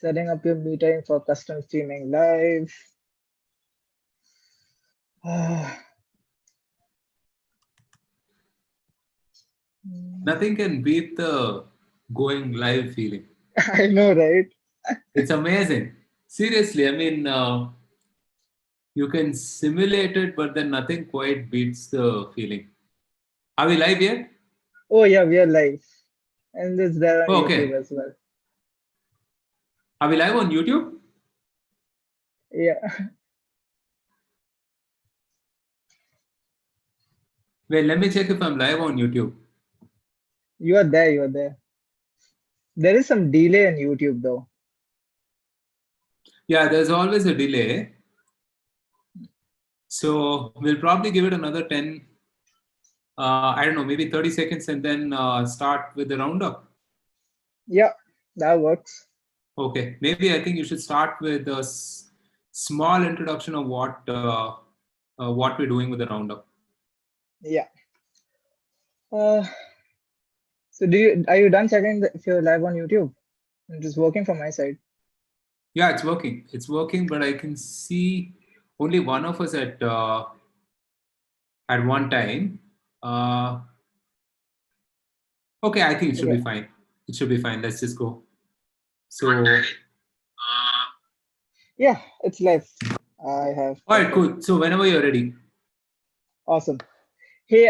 Setting up your meeting for custom streaming live. Nothing can beat the going live feeling. I know, right? It's amazing. Seriously, I mean, you can simulate it, but then nothing quite beats the feeling. Are we live yet? Oh yeah, we are live. And it's there on Oh, YouTube okay. as well. Are we live on YouTube? Yeah. Wait, let me check if I'm live on YouTube. You are there, you are there. There is some delay in YouTube though. Yeah, there's always a delay. So we'll probably give it another 10, I don't know, maybe 30 seconds and then start with the roundup. Yeah, that works. Okay, maybe I think you should start with a small introduction of what we're doing with the roundup. Yeah. Uh, so are you done checking if you're live on YouTube? I'm just working from my side. Yeah, it's working. It's working, but I can see only one of us at one time. Okay, I think it should Okay. be fine. It should be fine. Let's just go. So, Yeah, it's live. I have all right, perfect. cool. So whenever you're ready. Awesome. Hey,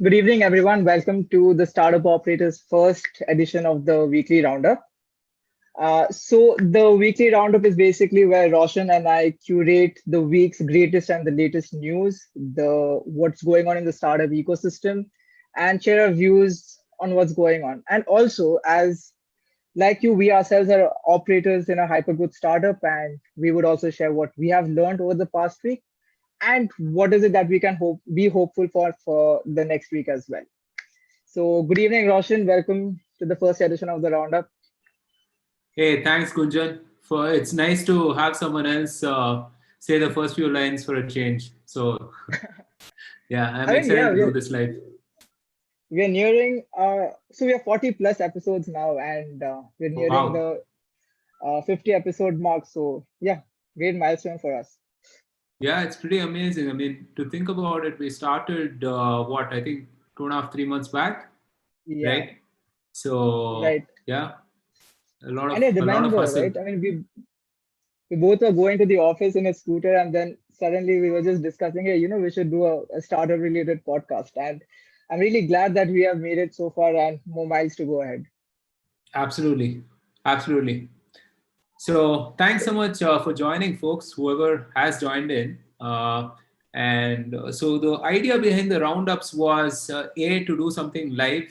good evening, everyone. Welcome to the Startup Operators first edition of the weekly roundup. So the weekly roundup is basically where Roshan and I curate the week's greatest and the latest news, the what's going on in the startup ecosystem, and share our views on what's going on. And also, as like you, we ourselves are operators in a hypergrowth startup, and we would also share what we have learned over the past week and what is it that we can be hopeful for the next week as well. So, good evening, Roshan. Welcome to the first edition of the roundup. Hey, thanks, Gunjan. It's nice to have someone else say the first few lines for a change. So yeah, I'm I mean, yeah, excited to do this live. we're nearing. So we are 40 plus episodes now, and we're nearing Wow. the 50 episode mark. So yeah, great milestone for us. Yeah, it's pretty amazing. I mean, to think about it, we started what I think 2.5, 3 months back, Yeah, right? So right. yeah, And I a lot of remember, hustle. right? I mean, we both were going to the office in a scooter, and then suddenly we were just discussing, hey, we should do a startup related podcast. And I'm really glad that we have made it so far and more miles to go ahead. Absolutely, absolutely. So thanks so much for joining, folks. Whoever has joined in. So the idea behind the roundups was to do something live.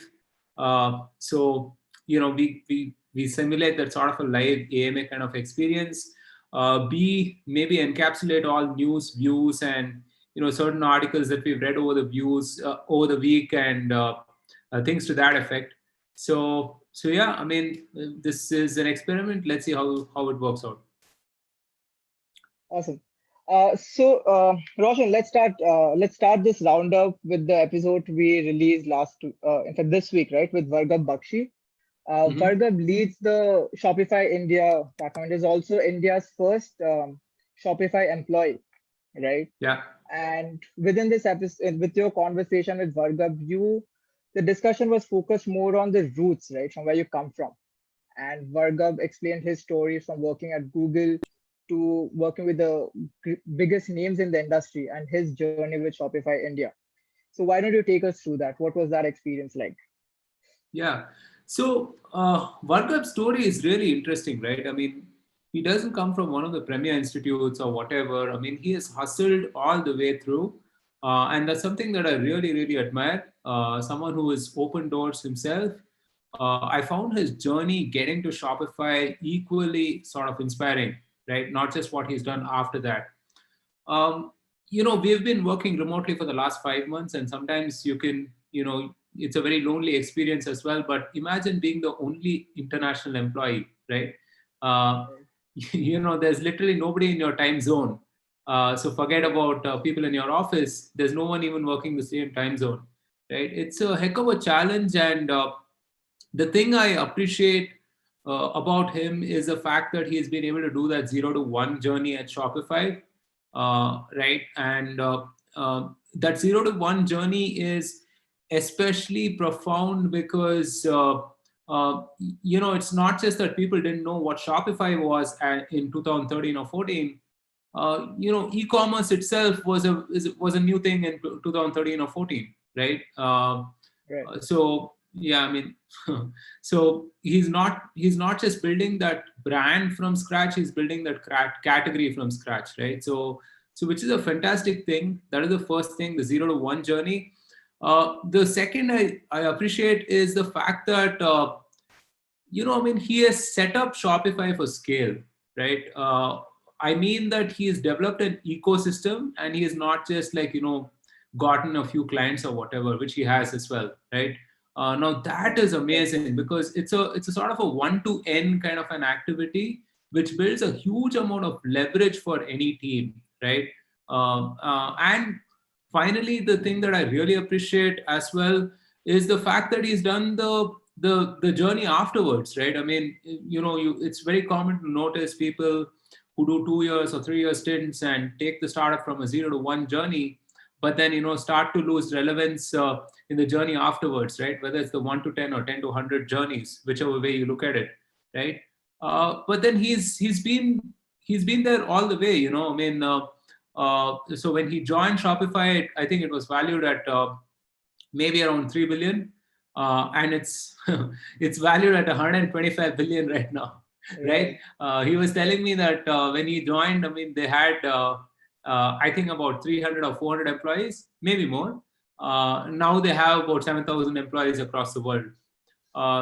So we simulate that sort of a live AMA kind of experience. B, maybe encapsulate all news, views, and certain articles that we've read over the week, and things to that effect. So yeah, I mean, this is an experiment. Let's see how it works out. Awesome. Roshan, let's start this roundup with the episode we released in fact, this week, right, with Vargab Bakshi. Hmm. Vargab leads the Shopify India platform. It is also India's first Shopify employee, right? Yeah. And within this episode, with your conversation with Vargab, the discussion was focused more on the roots, right, from where you come from. And Vargab explained his story from working at Google to working with the biggest names in the industry and his journey with Shopify India. So why don't you take us through that? What was that experience like? Yeah. So Vargab's story is really interesting, right? I mean, he doesn't come from one of the premier institutes or whatever. I mean, he has hustled all the way through. And that's something that I really, really admire. Someone who has opened doors himself. I found his journey getting to Shopify equally sort of inspiring, right? Not just what he's done after that. Um, we've been working remotely for the last 5 months, and sometimes it's a very lonely experience as well. But imagine being the only international employee, right? Uh, there's literally nobody in your time zone. So forget about people in your office. There's no one even working the same time zone, right? It's a heck of a challenge, and the thing I appreciate about him is the fact that he has been able to do that 0 to 1 journey at Shopify, right? And that 0 to 1 journey is especially profound because it's not just that people didn't know what Shopify was in 2013 or 14. E-commerce itself was a new thing in 2013 or 14, right? Right. So yeah, I mean, so he's not just building that brand from scratch. He's building that category from scratch, right? So which is a fantastic thing. That is the first thing, the 0 to 1 journey. The second I appreciate is the fact that I mean, he has set up Shopify for scale, right? I mean that he has developed an ecosystem, and he has not just like, gotten a few clients or whatever, which he has as well, right? Now that is amazing because it's a sort of a 1 to n kind of an activity, which builds a huge amount of leverage for any team, right? And finally, the thing that I really appreciate as well is the fact that he's done the journey afterwards, right? I mean, it's very common to notice people who do 2 years or 3 year stints and take the startup from a 0 to 1 journey, but then start to lose relevance in the journey afterwards, right? Whether it's the 1 to 10 or 10 to 100 journeys, whichever way you look at it, right? But then he's been there all the way, I mean. So when he joined Shopify, I think it was valued at maybe around 3 billion, and it's it's valued at 125 billion right now, right? Right. He was telling me that when he joined, I mean, they had I think about 300 or 400 employees, maybe more. Now they have about 7,000 employees across the world.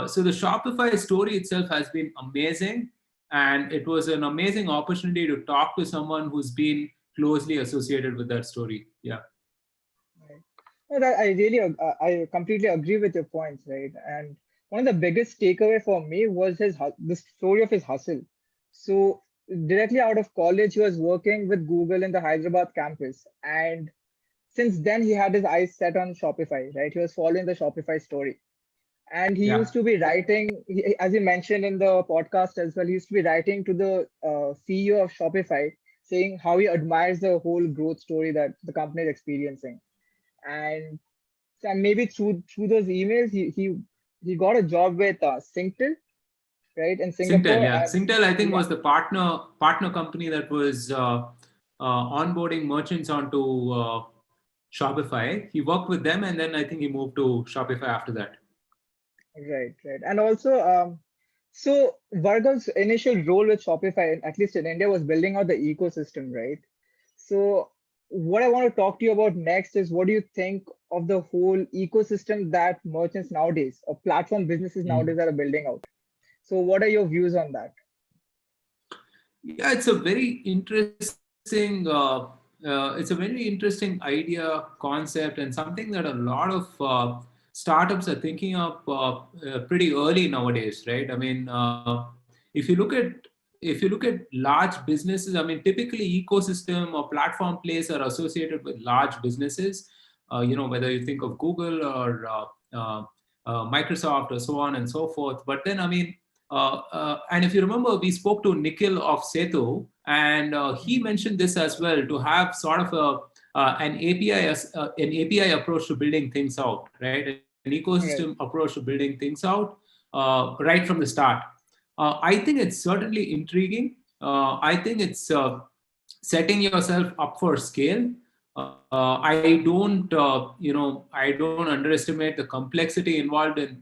So the Shopify story itself has been amazing, and it was an amazing opportunity to talk to someone who's been closely associated with that story. Yeah. Right. No, that I completely agree with your points, right? And one of the biggest takeaway for me was the story of his hustle. So directly out of college, he was working with Google in the Hyderabad campus, and since then he had his eyes set on Shopify, right? He was following the Shopify story, and he Yeah. used to be writing, as you mentioned in the podcast as well. He used to be writing to the CEO of Shopify, saying how he admires the whole growth story that the company is experiencing, and maybe through those emails he got a job with Singtel, right, in Singtel, Singapore. yeah. And Singtel, I think, yeah, was the partner company that was onboarding merchants onto Shopify. He worked with them, and then I think he moved to Shopify after that. right. And also so Varga's initial role with Shopify, at least in India, was building out the ecosystem, right? So what I want to talk to you about next is, what do you think of the whole ecosystem that merchants nowadays, or platform businesses nowadays, are building out? So what are your views on that? Yeah, it's a very interesting idea, concept, and something that a lot of startups are thinking of pretty early nowadays, right? I mean, if you look at large businesses, I mean, typically ecosystem or platform plays are associated with large businesses. Whether you think of Google or Microsoft or so on and so forth. But then, I mean, and if you remember, we spoke to Nikhil of Setu, and he Mhm. mentioned this as well, to have sort of an API approach to building things out, right? An ecosystem Right. approach to building things out right from the start. I think it's certainly intriguing. I think it's setting yourself up for scale. I don't underestimate the complexity involved in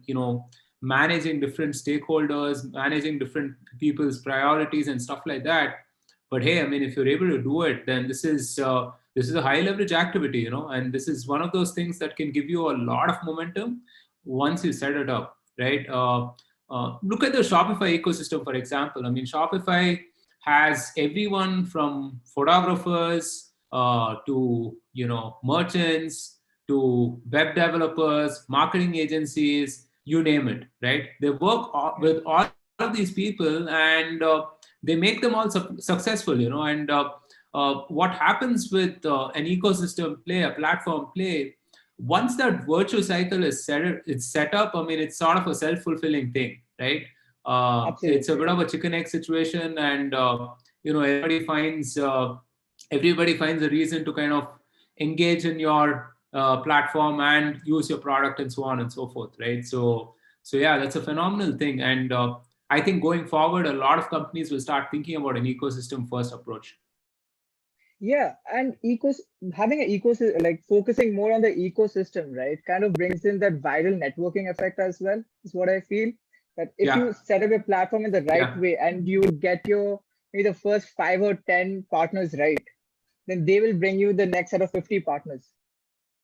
managing different stakeholders, managing different people's priorities and stuff like that. But hey, I mean, if you're able to do it, then this is a high leverage activity, and this is one of those things that can give you a lot of momentum once you set it up, right? Look at the Shopify ecosystem, for example. I mean, Shopify has everyone from photographers to merchants to web developers, marketing agencies, you name it, right? They work Right. with all of these people, and they make them all successful, and what happens with an ecosystem play, a platform play, once that virtual cycle is it's set up, I mean, it's sort of a self-fulfilling thing, right? It's a Absolutely. bit Yeah. of a chicken egg situation, and everybody finds a reason to kind of engage in your platform and use your product and so on and so forth, right? So yeah, that's a phenomenal thing, and I think going forward, a lot of companies will start thinking about an ecosystem first approach. Yeah, and having an ecosystem, like focusing more on the ecosystem, right, kind of brings in that viral networking effect as well, is what I feel. That if Yeah, you set up a platform in the right yeah, way and you get your maybe the first 5 or 10 partners right, then they will bring you the next set of 50 partners,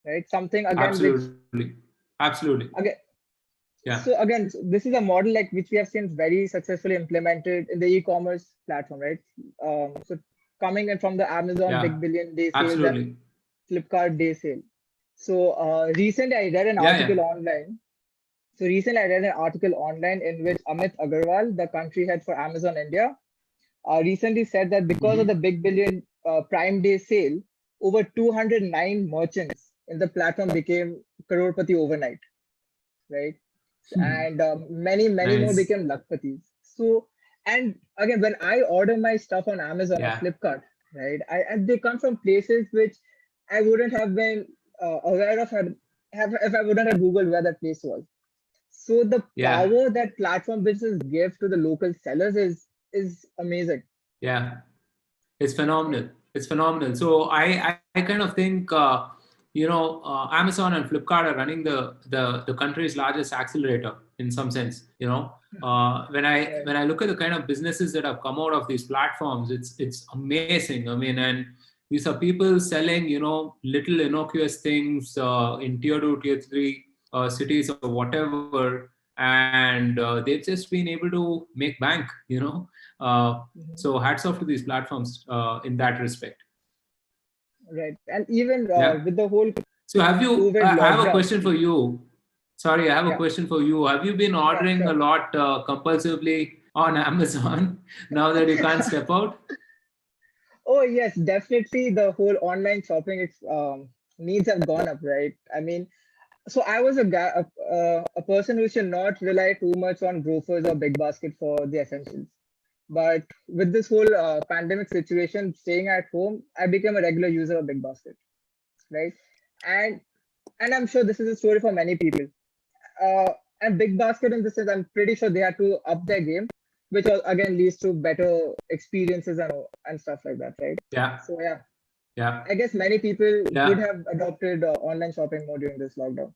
right? Something again which absolutely, absolutely. again Yeah, so again this is a model like which we have seen very successfully implemented in the e-commerce platform, right? So coming in from the Amazon yeah, Big Billion Day sales and absolutely. Flipkart day sale. So recently I read an Yeah, yeah. article online. So recently I read an article online in which Amit Agarwal, the country head for Amazon India, recently said that because of the Hmm. Big Billion Prime Day sale, over 209 merchants in the platform became crorepati overnight, right? And many more Nice. became lakpatis. So and again, when I order my stuff on Amazon or Yeah, Flipkart, right, and they come from places which I wouldn't have been aware of if I wouldn't have googled where that place was. So the yeah, power that platform business give to the local sellers is amazing. yeah. It's phenomenal. Right? It's phenomenal. So I kind of think Amazon and Flipkart are running the country's largest accelerator in some sense. When Right. I look at the kind of businesses that have come out of these platforms, it's amazing. I mean, and these are people selling little innocuous things in tier two, tier three cities or whatever, and they've just been able to make bank. Uh, Mhm. so hats off to these platforms in that respect. Right. And even Yeah. with the whole So have you? COVID I have a lockdown. question for you. Sorry, I have a Yeah. question for you. Have you been Yeah. ordering a Sure. lot compulsively on Amazon now that you can't step out? Oh yes, definitely. The whole online shopping needs have gone up, right? I mean, so I was a person who should not rely too much on Grofers or Big Basket for the essentials. But with this whole pandemic situation, staying at home, I became a regular user of Big Basket, right? And and I'm sure this is a story for many people. Uh, and Big Basket, in the sense, I'm pretty sure they had to up their game, which again leads to better experiences and stuff like that, right? Yeah, So yeah, yeah, I guess many people would yeah, have adopted online shopping more during this lockdown.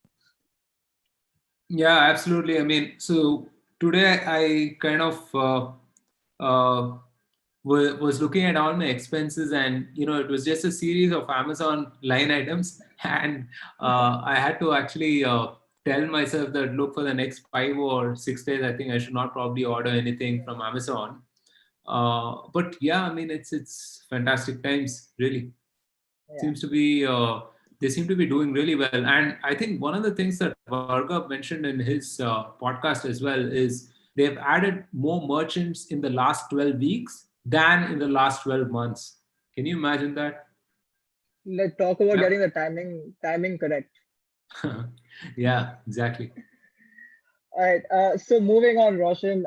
yeah. Absolutely. I mean, so today I kind of uh, was looking at all my expenses, and it was just a series of Amazon line items, and I had to actually tell myself that, look, for the next 5 or 6 days I think I should not probably order anything from Amazon. But yeah, I mean, it's fantastic times, really. Yeah. Seems to be They seem to be doing really well, and I think one of the things that Varga mentioned in his podcast as well is they've added more merchants in the last 12 weeks than in the last 12 months. Can you imagine that? Let's talk about Yeah. getting the timing correct. Yeah, exactly. All right. So moving on, Roshan.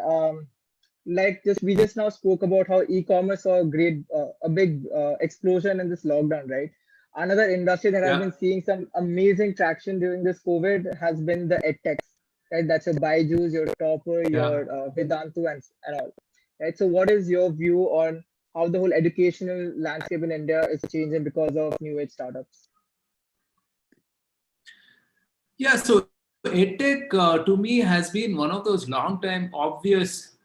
Like just we just now spoke about how e-commerce saw a big explosion in this lockdown, right? Another industry that has Yeah, been seeing some amazing traction during this COVID has been the edtechs, right? That's your Byju's, your Topper, yeah. your Vedantu, and all, right? So, what is your view on how the whole educational landscape in India is changing because of new age startups? Yeah, so EdTech to me has been one of those long time obvious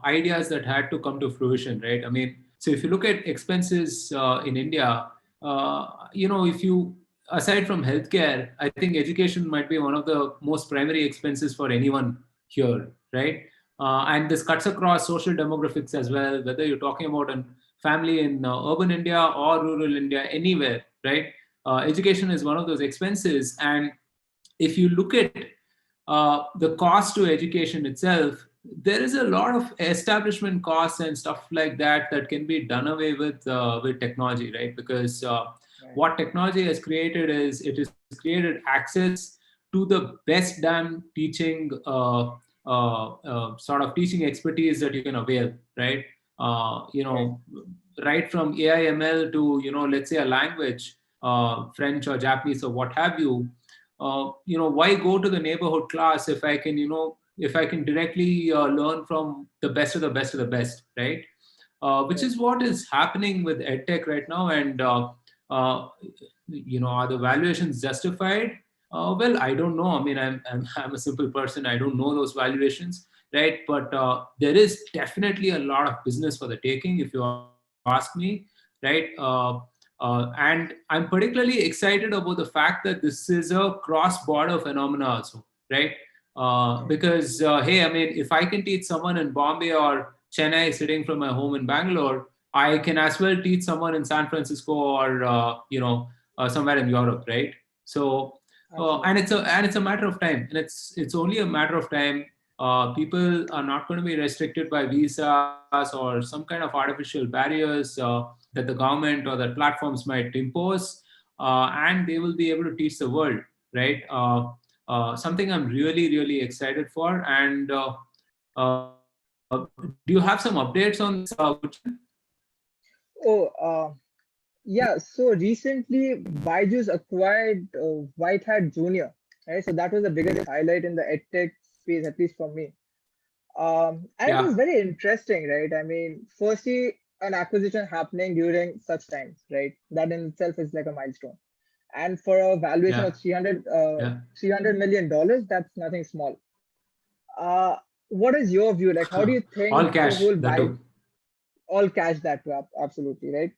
ideas that had to come to fruition, right? I mean, so if you look at expenses in India, if you, aside from healthcare, I think education might be one of the most primary expenses for anyone here, right? And this cuts across social demographics as well, whether you're talking about a family in urban India or rural India, anywhere, right? Education is one of those expenses, and if you look at the cost to education itself, there is a lot of establishment costs and stuff like that that can be done away with technology, right? Because Right. what technology has created is it has created access to the best damn teaching sort of teaching expertise that you can avail, right? You Right. know, right from AI/ML to, let's say a language, French or Japanese or what have you. Why go to the neighborhood class if I can, if I can directly learn from the best of the best of the best, right? Which Right. is what is happening with EdTech right now. And uh, are the valuations justified? Well, I don't know. I mean, I'm a simple person. I don't know those valuations, right? But there is definitely a lot of business for the taking, if you ask me, right? And I'm particularly excited about the fact that this is a cross-border phenomena also, right? Right. Because hey, I mean, if I can teach someone in Bombay or Chennai sitting from my home in Bangalore, I can as well teach someone in San Francisco or somewhere in Europe, right? So and Absolutely. it's a matter of time, and it's only a matter of time. People are not going to be restricted by visas or some kind of artificial barriers that the government or that platforms might impose, and they will be able to teach the world, right? Something I'm really, really excited for. And do you have some updates on this, Gunjan? Oh, yeah. So recently, Byju's acquired White Hat Junior. Right. So that was the biggest highlight in the edtech space, at least for me. And it was Yeah, very interesting, right? I mean, firstly, an acquisition happening during such times, right? That in itself is like a milestone. And for a valuation yeah, of 300, yeah. $300 million, that's nothing small. Uh, what is your view? Like, how do you All think the cash, whole that buy, too. all cash that way? Absolutely, right?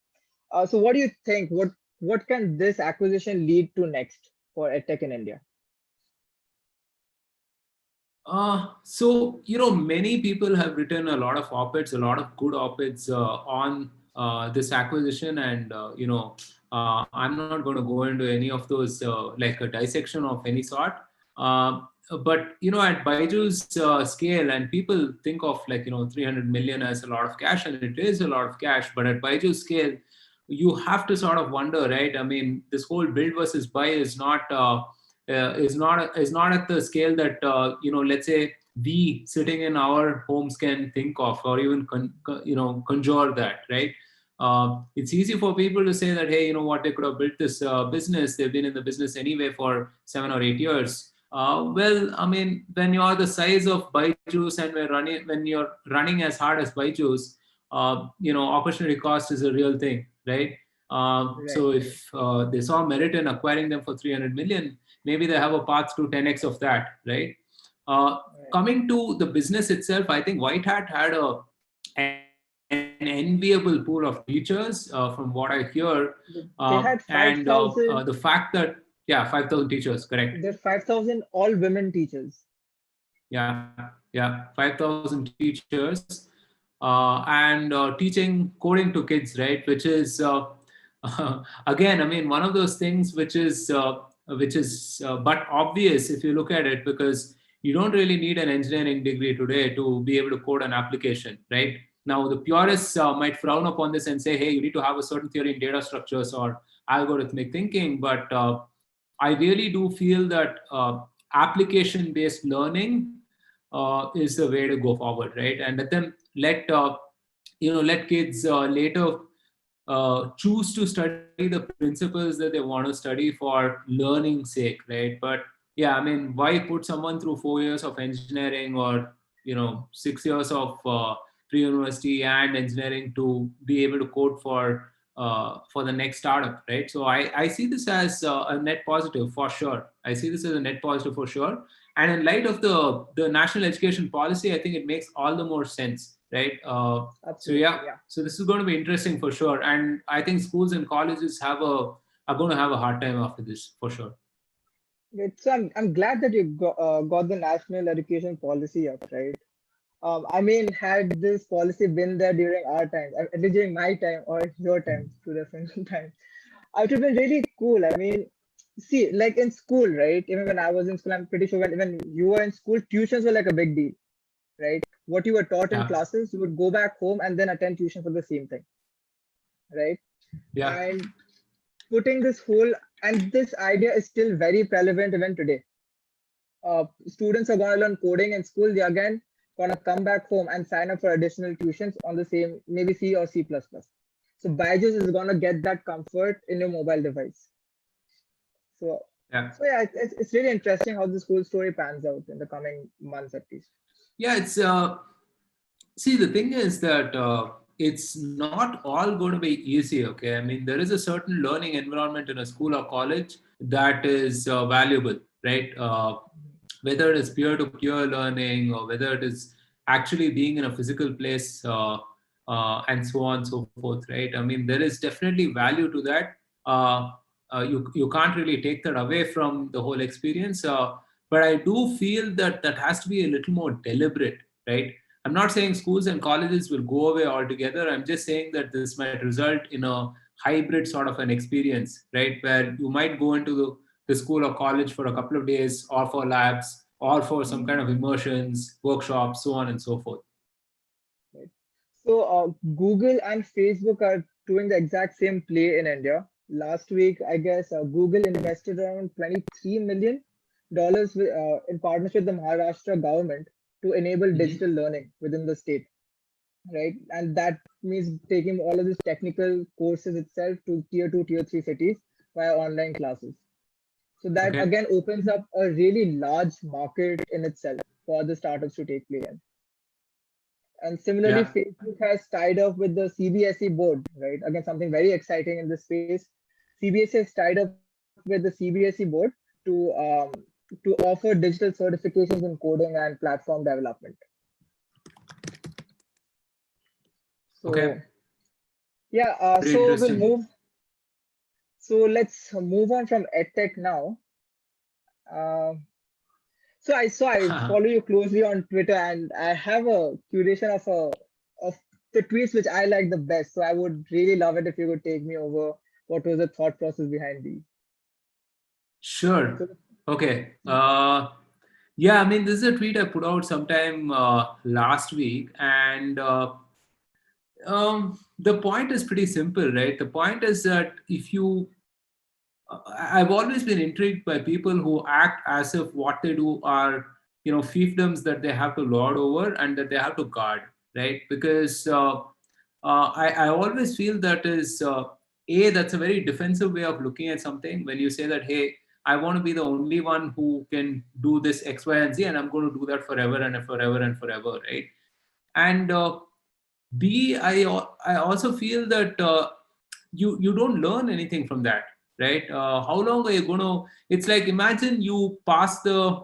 So what do you think? What can this acquisition lead to next for EdTech in India? So, many people have written a lot of op-eds, a lot of good op-eds on this acquisition, and I'm not going to go into any of those like a dissection of any sort. Uh, but at Baiju's scale, and people think of like 300 million as a lot of cash, and it is a lot of cash. But at Baiju's scale, you have to sort of wonder, right? I mean, this whole build versus buy is not at the scale that let's say we sitting in our homes can think of, or even conjure that, right? It's easy for people to say that, hey, you know what, they could have built this business, they've been in the business anyway for 7 or 8 years. Well, I mean, when you are the size of Byju's and when you're running as hard as Byju's, opportunity cost is a real thing, right? Right, So right, if they saw merit in acquiring them for 300 million, maybe they have a path to 10x of that, right? Uh, right. Coming to the business itself, I think White Hat had an enviable pool of teachers, from what I hear, They had and the 5,000. fact that, yeah, 5,000 teachers, correct? They're 5,000 all women teachers. Yeah, 5,000 teachers, and teaching coding to kids, right? Which is again, I mean, one of those things which is but obvious if you look at it, because you don't really need an engineering degree today to be able to code an application, right? Now, the purists might frown upon this and say, hey, you need to have a certain theory in data structures or algorithmic thinking, but I really do feel that application based learning is the way to go forward, right? And let kids later choose to study the principles that they want to study for learning sake, right? But yeah, I mean, why put someone through 4 years of engineering, or 6 years of pre-university and engineering to be able to code for the next startup, right? So I see this as a net positive for sure. I see this as a net positive for sure. And in light of the national education policy, I think it makes all the more sense, right? So Absolutely, yeah, yeah. so this is going to be interesting for sure. And I think schools and colleges are going to have a hard time after this for sure. Great. So I'm glad that you got the national education policy up, right? I mean, had this policy been there during our time, at least during my time or your time, two different times, it would have been really cool. I mean, see, like in school, right? Even when I was in school, I'm pretty sure when you were in school, tuitions were like a big deal, right? What you were taught in Yeah, classes, you would go back home and then attend tuition for the same thing, right? yeah, And putting this whole and this idea is still very relevant even today, students are going to learn coding in school. They're again going to come back home and sign up for additional tuitions on the same, maybe C or C++. So Byju's is going to get that comfort in your mobile device. So, Yeah. so yeah, it's really interesting how this whole story pans out in the coming months at least. Yeah, it's see, the thing is that it's not all going to be easy. Okay, I mean, there is a certain learning environment in a school or college that is valuable, right? Whether it is peer-to-peer learning or whether it is actually being in a physical place, and so on and so forth, right? I mean, there is definitely value to that. You can't really take that away from the whole experience. But I do feel that that has to be a little more deliberate, right? I'm not saying schools and colleges will go away altogether. I'm just saying that this might result in a hybrid sort of an experience, right? Where you might go into the school or college for a couple of days or for labs or for some kind of immersions, workshops, so on and so forth. Right. So Google and Facebook are doing the exact same play in India. Last week, I guess Google invested around $23 million in partnership with the Maharashtra government to enable Mhm. digital learning within the state, right? And that means taking all of these technical courses itself to tier 2, tier 3 cities via online classes. So that Okay. again opens up a really large market in itself for the startups to take play in. And similarly, Yeah. Facebook has tied up with the CBSE board, right? Again, something very exciting in this space. CBSE has tied up with the CBSE board to um, to offer digital certifications in coding and platform development. Okay. So yeah, Very so we'll interesting. move. So let's move on from EdTech now. Uh, so I follow you closely on Twitter, and I have a curation of the tweets which I like the best. So I would really love it if you could take me over what was the thought process behind these. Sure. So Okay. Yeah, I mean, this is a tweet I put out sometime last week, and the point is pretty simple, right? The point is that if you I've always been intrigued by people who act as if what they do are, fiefdoms that they have to lord over and that they have to guard, right? Because I always feel that is, that's a very defensive way of looking at something when you say that, hey, I want to be the only one who can do this X, Y, and Z, and I'm going to do that forever and forever and forever, right? And B, I also feel that you don't learn anything from that, right? How long are you going to? It's like imagine you pass the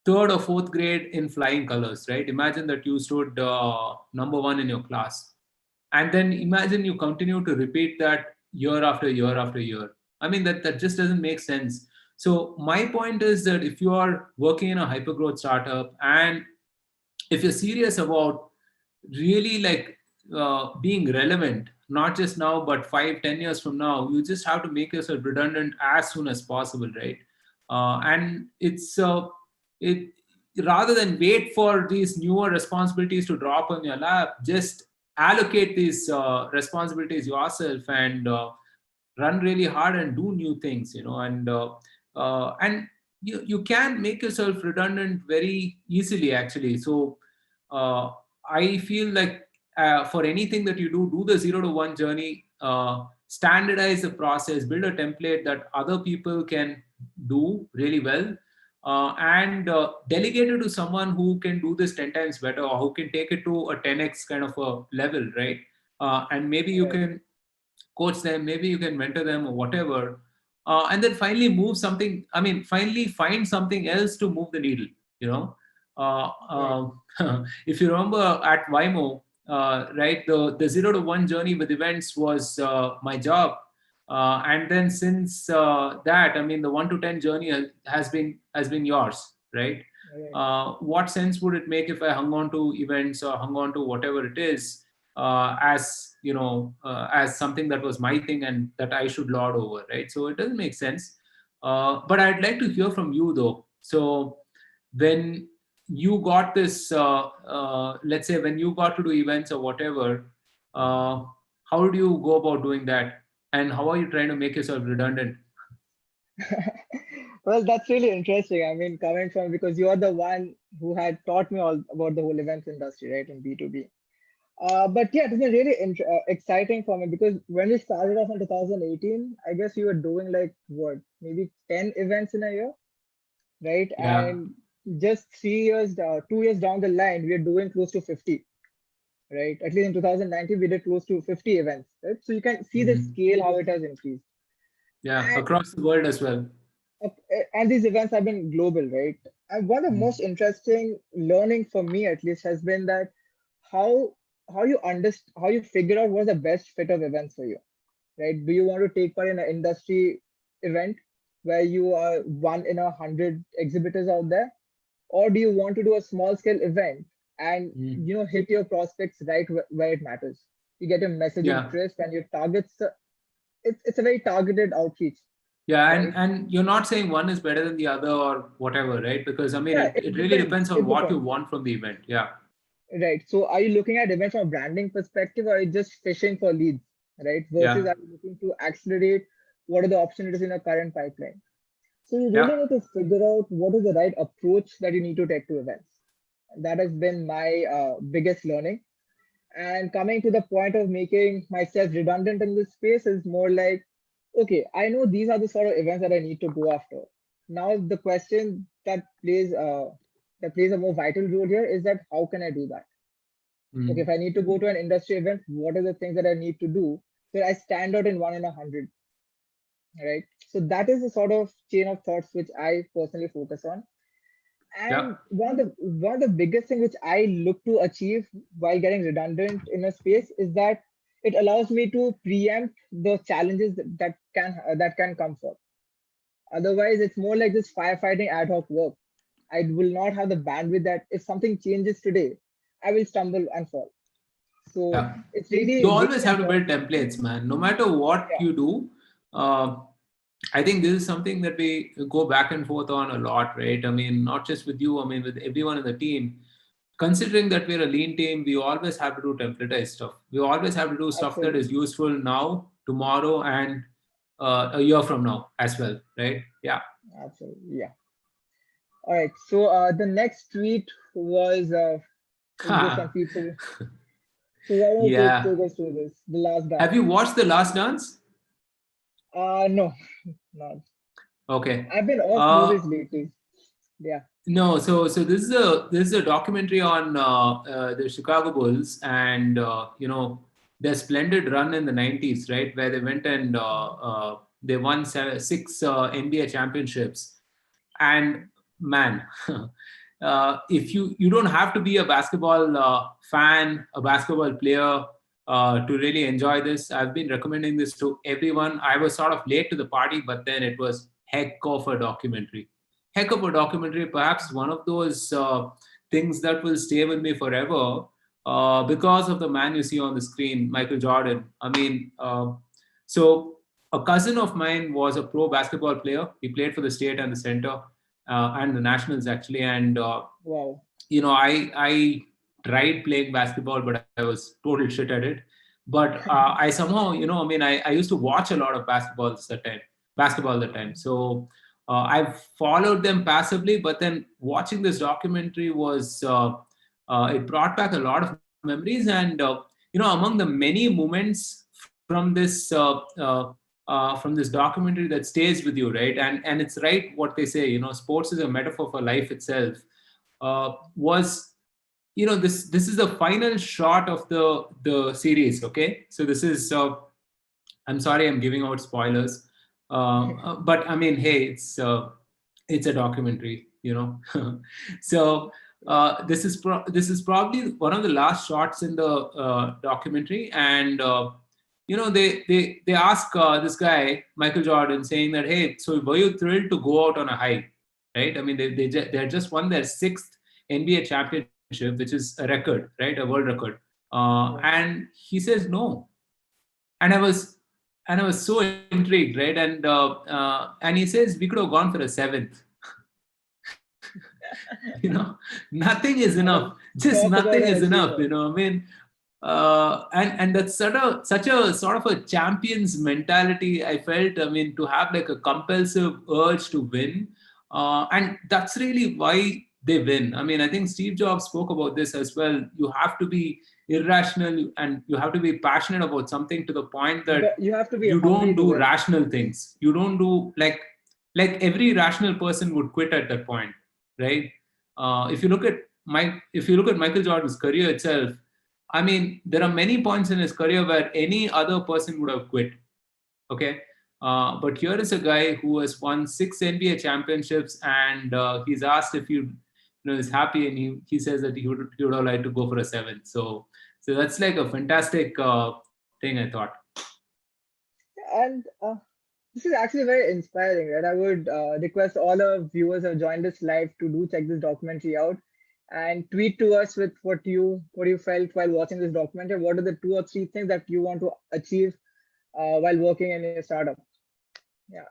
third or fourth grade in flying colors, right? Imagine that you stood number one in your class, and then imagine you continue to repeat that year after year after year. I mean that just doesn't make sense. So my point is that if you are working in a hypergrowth startup and if you're serious about really like being relevant, not just now but 5-10 years from now, you just have to make yourself redundant as soon as possible, right? And it's it rather than wait for these newer responsibilities to drop on your lap, just allocate these responsibilities yourself and run really hard and do new things, and you can make yourself redundant very easily actually. So uh, I feel like for anything that you do the 0 to 1 journey, standardize the process, build a template that other people can do really well, and delegate it to someone who can do this 10 times better or who can take it to a 10x kind of a level, right? And maybe you right, can coach them, maybe you can mentor them or whatever, and then finally move something. I mean, finally find something else to move the needle. You know, right, if you remember at Waymo, right, the 0 to 1 journey with events was my job, and then since that, I mean, the 1 to 10 journey has been yours, right? right. What sense would it make if I hung on to events or hung on to whatever it is as something that was my thing and that I should lord over, right? So it doesn't make sense. But I'd like to hear from you though. So when you got this, let's say when you got to do events or whatever, uh, how do you go about doing that? And how are you trying to make yourself redundant? Well, that's really interesting. I mean, coming from because you are the one who had taught me all about the whole events industry, right, in B2B. But yeah, it was really exciting for me because when we started off in 2018, I guess we were doing like what, maybe 10 events in a year, right? Yeah, And just 3 years, 2 years down the line, we are doing close to 50, right? At least in 2019, we did close to 50 events, right? So you can see the hmm, scale how it has increased. yeah, And across the world as well. uh, and these events have been global, right? And one of the most Mm. interesting learning for me, at least, has been that how how you figure out what's the best fit of events for you, right? Do you want to take part in an industry event where you are one in 100 exhibitors out there, or do you want to do a small scale event and Mm. hit your prospects right where it matters? You get a messaging Yeah, crisp and your targets. It's a very targeted outreach, yeah, right? and you're not saying one is better than the other or whatever, right? Because I mean, Yeah, it really depends on It what you depends. want from the event. Yeah, Right. So are you looking at events from a branding perspective or are you just fishing for leads, right? Versus yeah, are you looking to accelerate what are the opportunities in your current pipeline? So you really yeah, need to figure out what is the right approach that you need to take to events. That has been my biggest learning. And coming to the point of making myself redundant in this space is more like, okay, I know these are the sort of events that I need to go after. Now the question that plays a more vital role here is that how can I do that? Okay, if mm, I need to go to an industry event, what are the things that I need to do so I stand out in one in 100, right? So that is the sort of chain of thoughts which I personally focus on. yeah, And one of the biggest thing which I look to achieve while getting redundant in a space is that it allows me to preempt the challenges that can come forth. Otherwise, it's more like this firefighting ad hoc work. I will not have the bandwidth that if something changes today, I will stumble and fall. So yeah. it's You really always have to build important. templates, man. No matter what Yeah, you do, uh, I think this is something that we go back and forth on a lot, right? I mean, not just with you, I mean, with everyone in the team. Considering that we're a lean team, we always have to do templatized stuff. We always have to do stuff that is absolutely. useful now, tomorrow, and a year from now as well, right? Yeah. Absolutely. Yeah. All right. So the next tweet was this one featuring. So why don't you Yeah. take us through this? The last Have dance. you watched The Last Dance? No, not. Okay. I've been off Uh, movies lately. Yeah. no, so this is a documentary on the Chicago Bulls and their splendid run in the '90s, right, where they went and they won six NBA championships. And man, if you don't have to be a basketball fan, a basketball player to really enjoy this. I've been recommending this to everyone. I was sort of late to the party, but then it was heck of a documentary. Heck of a documentary, perhaps one of those things that will stay with me forever because of the man you see on the screen, Michael Jordan. I mean, so a cousin of mine was a pro basketball player. He played for the state and the center and the nationals actually. And Wow. I tried playing basketball, but I was total shit at it. But I somehow, I mean, I used to watch a lot of basketball that time. So I've followed them passively, but then watching this documentary was it brought back a lot of memories. And among the many moments from this documentary that stays with you, right? And it's right what they say. Sports is a metaphor for life itself. Was this is the final shot of the series. Okay, so this is I'm sorry I'm giving out spoilers, but I mean, hey, it's a documentary, so this is probably one of the last shots in the documentary. And they ask this guy Michael Jordan, saying that, hey, so were you thrilled to go out on a high, right? I mean, they had just won their sixth NBA championship, which is a record, right, a world record. Yeah. And he says no. And I was and I was so intrigued, right? And he says we could have gone for a seventh. you know Nothing is I enough. mean, Just talk nothing about an is enough. achiever. I mean, And that's such a sort of a champion's mentality. I felt, I mean, to have like a compulsive urge to win, and that's really why they win. I mean, I think Steve Jobs spoke about this as well. You have to be irrational and you have to be passionate about something to the point that But you have to be you don't hungry to do win. rational things. You don't do like every rational person would quit at that point, right? If you look at Michael Jordan's career itself, I mean, there are many points in his career where any other person would have quit. Okay. But here is a guy who has won 6 NBA championships, and he's asked if is happy, and he says that he would have liked to go for a seventh. So that's like a fantastic thing, I thought. And this is actually very inspiring, right? I would request all our viewers who have joined us live to do check this documentary out and tweet to us with what you felt while watching this documentary. What are the 2 or 3 things that you want to achieve while working in your startup? Yeah,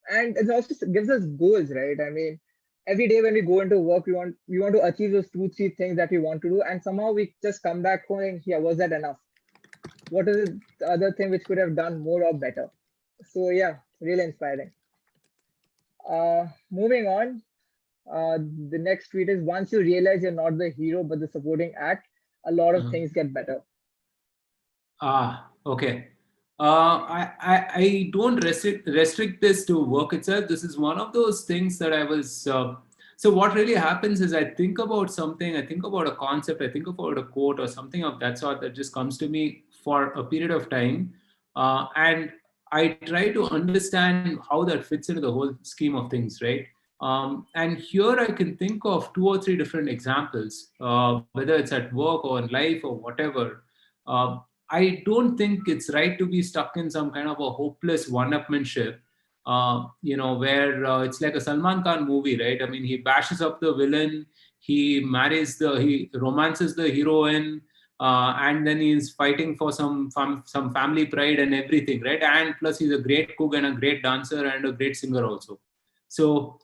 and it also gives us goals, right? I mean, every day when we go into work, we want to achieve those 2 3 things that we want to do, and somehow we just come back home and yeah, was that enough? What is the other thing which could have done more or better? So yeah, really inspiring. Moving on, the next tweet is once you realize you're not the hero but the supporting act, a lot of Uh-huh. things get better. Okay. I don't restrict this to work itself. This is one of those things that I was. So what really happens is I think about something, I think about a concept, I think about a quote or something of that sort that just comes to me for a period of time, and I try to understand how that fits into the whole scheme of things, right? And here I can think of 2 or 3 different examples, whether it's at work or in life or whatever. Uh, I don't think it's right to be stuck in some kind of a hopeless one-upmanship, where it's like a Salman Khan movie, right? I mean, he bashes up the villain, he romances the heroine, and then he's fighting for some family pride and everything, right? And plus, he's a great cook and a great dancer and a great singer also. So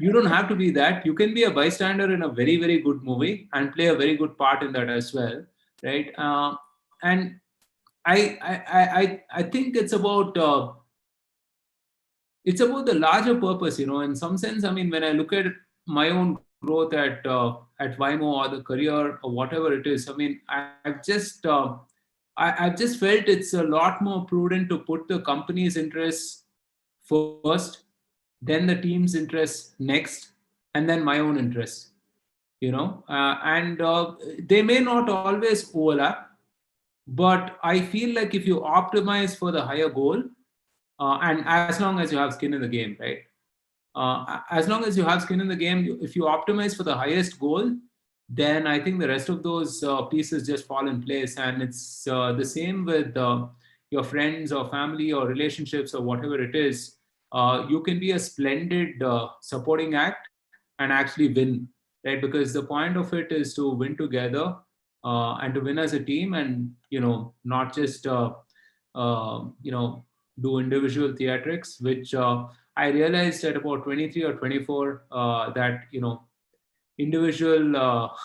you don't have to be that. You can be a bystander in a very very good movie and play a very good part in that as well, right? And I think it's about the larger purpose, in some sense. I mean, when I look at my own growth at Vimo or the career or whatever it is, I mean, I've just felt it's a lot more prudent to put the company's interests first, then the team's interests next, and then my own interests. And they may not always overlap, but I feel like if you optimize for the higher goal, and as long as you have skin in the game, right? As long as you have skin in the game, if you optimize for the highest goal, then I think the rest of those pieces just fall in place. And it's the same with your friends or family or relationships or whatever it is. You can be a splendid supporting act and actually win, right? Because the point of it is to win together, and to win as a team, and not just do individual theatrics, which I realized at about 23 or 24, that individual all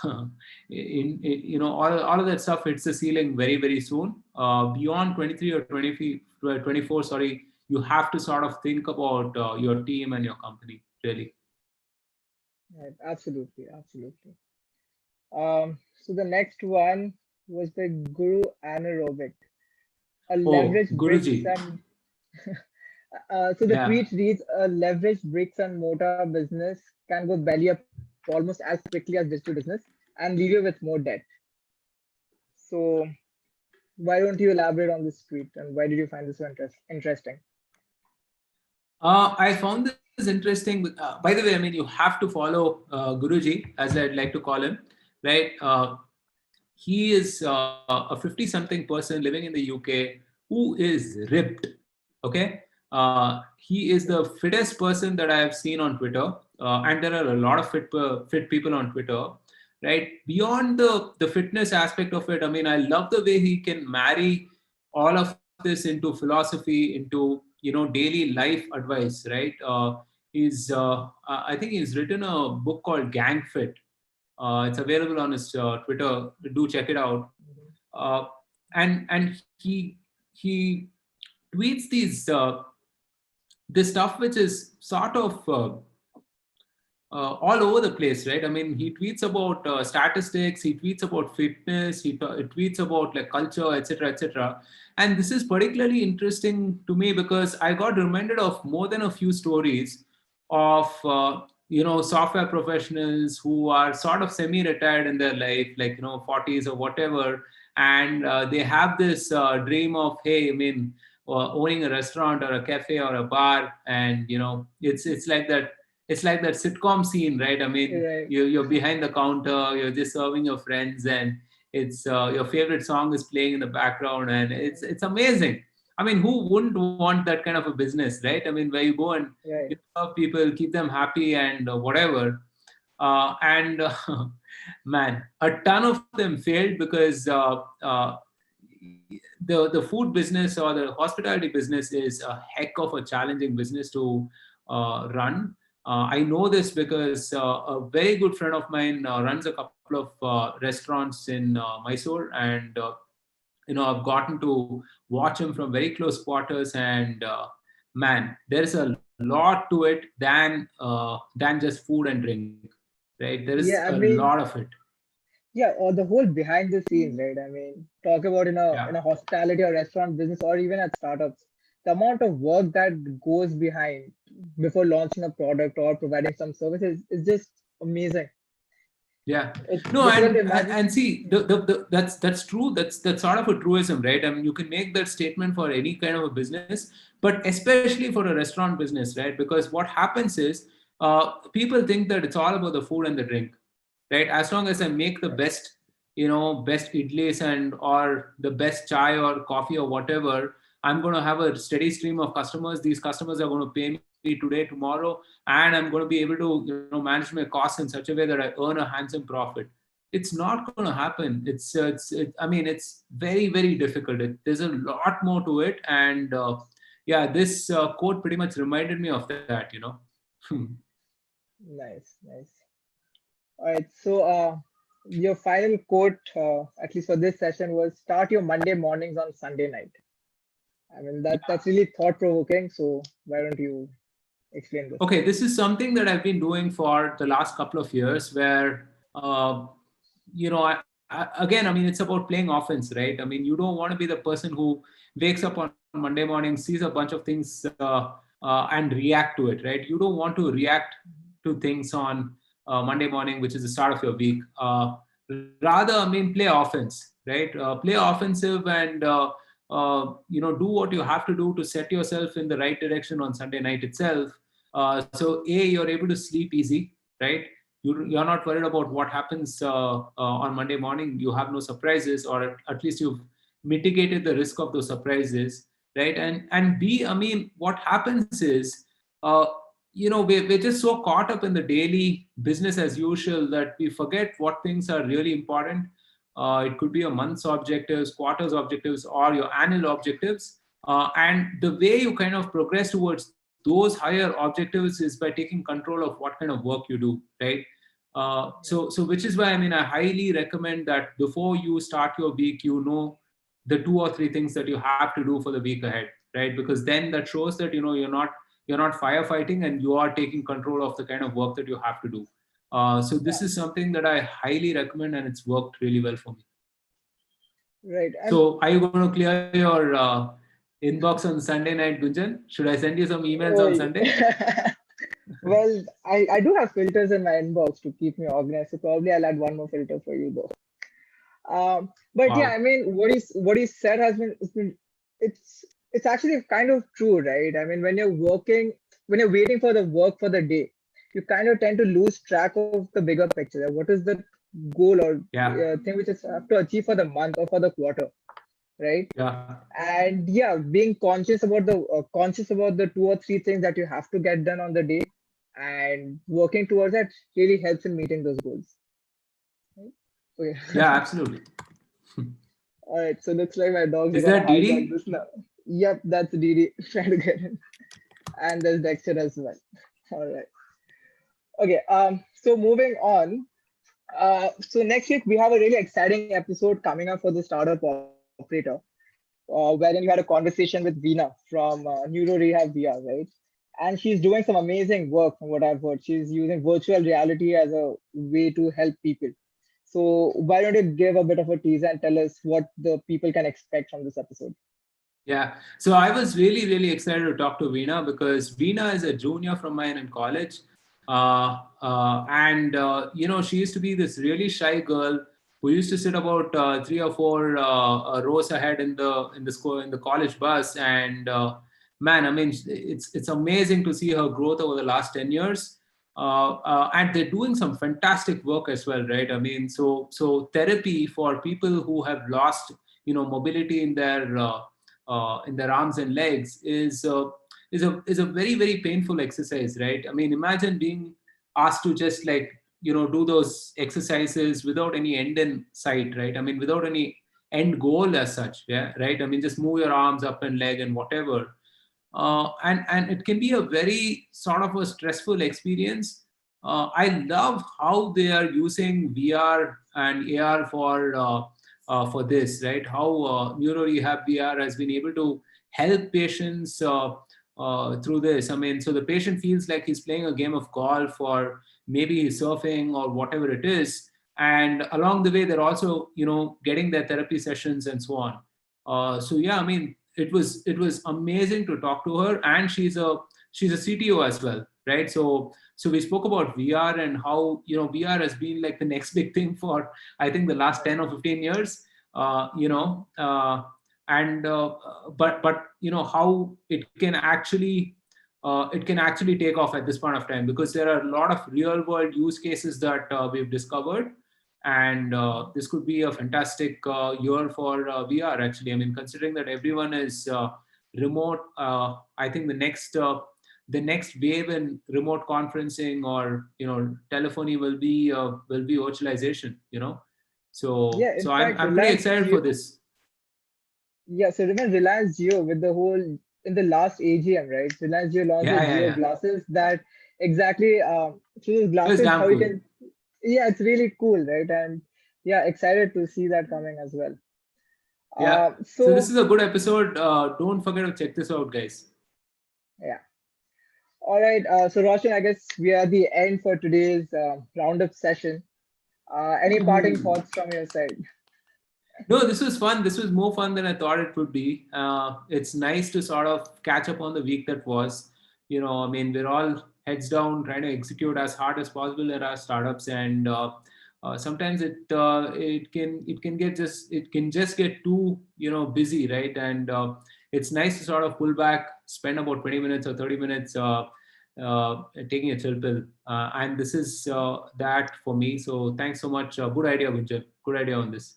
of that stuff hits the ceiling very very soon. Beyond 23 or 24, sorry, you have to sort of think about your team and your company, really. Right, absolutely, absolutely. So the next one was by Guru Anaerobic. A Oh, leverage bricks Guruji. and so the Yeah. tweet reads: a leveraged bricks and mortar business can go belly up almost as quickly as digital business and leave you with more debt. So why don't you elaborate on this tweet and why did you find this so interesting? I found this interesting. By the way, I mean, you have to follow Guruji, as I'd like to call him, right? He is a 50 something person living in the UK who is ripped. Okay. He is the fittest person that I have seen on Twitter. And there are a lot of fit people on Twitter, right? Beyond the fitness aspect of it, I mean, I love the way he can marry all of this into philosophy, into daily life advice, right? I think he's written a book called Gang Fit, It's available on his Twitter. Do check it out. Uh, and he tweets these this stuff which is sort of all over the place, right? I mean, he tweets about statistics, he tweets about fitness, he tweets about like culture, etc., etc. And this is particularly interesting to me because I got reminded of more than a few stories of software professionals who are sort of semi-retired in their life, like 40s or whatever, and they have this dream of, hey, I mean, owning a restaurant or a cafe or a bar, and it's like that sitcom scene, right? I mean, Right, you're behind the counter, you're just serving your friends, and it's your favorite song is playing in the background, and it's amazing. I mean, who wouldn't want that kind of a business, right? I mean, where you go and you right. serve people, keep them happy, and whatever. And man, a ton of them failed because the food business or the hospitality business is a heck of a challenging business to run. I know this because a very good friend of mine runs a couple of restaurants in Mysore, and I've gotten to watch him from very close quarters, and man, there is a lot to it than just food and drink, right? There is a Yeah, I lot mean, of it. yeah, or the whole behind the scenes, right? I mean, talk about Yeah. in a hospitality or restaurant business or even at startups, the amount of work that goes behind before launching a product or providing some services is just amazing. Yeah. It's No, difficult to and imagine. see, that's true. That's sort of a truism, right? I mean, you can make that statement for any kind of a business, but especially for a restaurant business, right? Because what happens is people think that it's all about the food and the drink, right? As long as I make the best, best idlis and or the best chai or coffee or whatever, I'm going to have a steady stream of customers. These customers are going to pay me today, tomorrow, and I'm going to be able to manage my costs in such a way that I earn a handsome profit. It's not going to happen. I mean, it's very, very difficult. There's a lot more to it, and yeah, this quote pretty much reminded me of that. Nice, nice. All right, so your final quote, at least for this session, was start your Monday mornings on Sunday night. I mean, that's really thought provoking. So why don't you explain this? Okay, this is something that I've been doing for the last couple of years where, again, I mean, it's about playing offense, right? I mean, you don't want to be the person who wakes up on Monday morning, sees a bunch of things and react to it, right? You don't want to react to things on Monday morning, which is the start of your week. Rather, I mean, play offense, right? Play offensive and do what you have to do to set yourself in the right direction on Sunday night itself. So you're able to sleep easy, right? You're not worried about what happens on Monday morning. You have no surprises, or at least you've mitigated the risk of those surprises, right? And b, I mean, what happens is uh, we're just so caught up in the daily business as usual that we forget what things are really important. It could be a month's objectives, quarters objectives, or your annual objectives. And the way you kind of progress towards those higher objectives is by taking control of what kind of work you do, right? So which is why, I mean, I highly recommend that before you start your week, the 2 or 3 things that you have to do for the week ahead, right? Because then that shows that you're not firefighting, and you are taking control of the kind of work that you have to do. So Yeah, this is something that I highly recommend, and it's worked really well for me. right. And So are you going to clear your inbox on Sunday night, Gunjan? Should I send you some emails on oh, Sunday? well, I do have filters in my inbox to keep me organized. So probably I'll add one more filter for you though. But yeah, I Wow. mean, what he said has been it's it's actually kind of true, right? I mean, when you're waiting for the work for the day, you kind of tend to lose track of the bigger picture. What is the goal or Yeah. thing which is have to achieve for the month or for the quarter, right? Yeah. And yeah, being conscious about the 2 or 3 things that you have to get done on the day and working towards that really helps in meeting those goals. Right? Yeah. Okay. Absolutely. All right, so looks like my dogs are Is gonna that hijack Didi? this now. Yep, that's Didi trying to get in, and there's Dexter as well. All right. Okay. So moving on. So next week we have a really exciting episode coming up for the startup operator, wherein we had a conversation with Veena from Neuro Rehab VR, right? And she's doing some amazing work from what I've heard. She's using virtual reality as a way to help people. So why don't you give a bit of a teaser and tell us what the people can expect from this episode? Yeah. So I was really, really excited to talk to Veena because Veena is a junior from mine in college. And she used to be this really shy girl who used to sit about three or four rows ahead in the college bus. And man, I mean, it's amazing to see her growth over the last 10 years. And they're doing some fantastic work as well, right? I mean, so therapy for people who have lost, mobility in their arms and legs is a very, very painful exercise, right? I mean, imagine being asked to just like do those exercises without any end in sight, right? I mean, without any end goal as such, yeah, right? I mean, just move your arms up and leg and whatever. And it can be a very sort of a stressful experience. I love how they are using VR and AR for this, right? How Neuro Rehab VR has been able to help patients through this. I mean, so the patient feels like he's playing a game of golf, or maybe he's surfing, or whatever it is. And along the way, they're also, getting their therapy sessions and so on. So yeah, I mean, it was amazing to talk to her, and she's a CTO as well, right? So we spoke about VR and how VR has been like the next big thing for I think the last 10 or 15 years. uh, you know uh, and but how it can actually take off at this point of time, because there are a lot of real world use cases that we've discovered. And this could be a fantastic year for VR, actually. I mean, considering that everyone is remote, I think the next wave in remote conferencing or telephony will be virtualization. So Yeah, in so I'm fact, I'm pretty Reliance excited for Jio. this. Yeah, so remember Reliance Jio with the whole in the last AGM, right? Reliance Jio launched the Yeah, yeah, Jio yeah. glasses that exactly through those It was glasses damn how you cool. can. Yeah, it's really cool, right? And yeah, excited to see that coming as well. Yeah. So this So is a good episode. Don't forget to check this out, guys. yeah, all right. So Roshan, I guess we are at the end for today's roundup session. Any parting Woohoo. thoughts from your side? No, this was fun. This was more fun than I thought it would be. It's nice to sort of catch up on the week that was. I mean, we're all heads down trying to execute as hard as possible at our startups, and sometimes it can just get too busy, right? And it's nice to sort of pull back, spend about 20 minutes or 30 minutes taking a chill pill, and this is that for me. So thanks so much. Good idea, Gunjan. Good idea on this.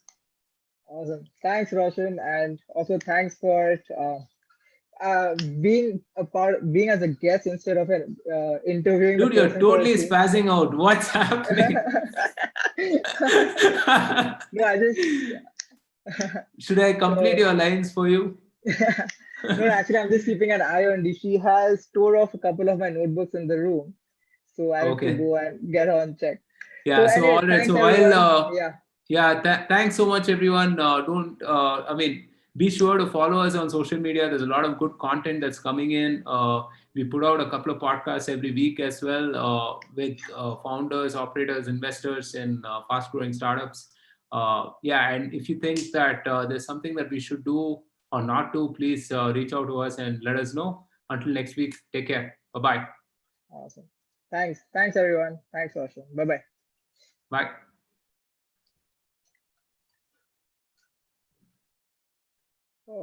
Awesome. Thanks, Roshan, and also thanks for being a part, being as a guest instead of interviewing the Dude, you're person for the totally same. spazzing out. What's happening? No, I just Should I complete so your lines for you? no, actually, I'm just keeping an eye on. She has stored off a couple of my notebooks in the room, so I have to Okay. go and get her on check. So, Yeah. So, anyways, all right. thanks So, while, everyone. Yeah, yeah, thanks so much, everyone. Don't, I mean, be sure to follow us on social media. There's a lot of good content that's coming in. We put out a couple of podcasts every week as well with founders, operators, investors in fast growing startups. Yeah. And if you think that there's something that we should do or not do, please reach out to us and let us know. Until next week, take care. Bye bye. awesome. Thanks everyone. Thanks, Roshan. Bye bye. Bye.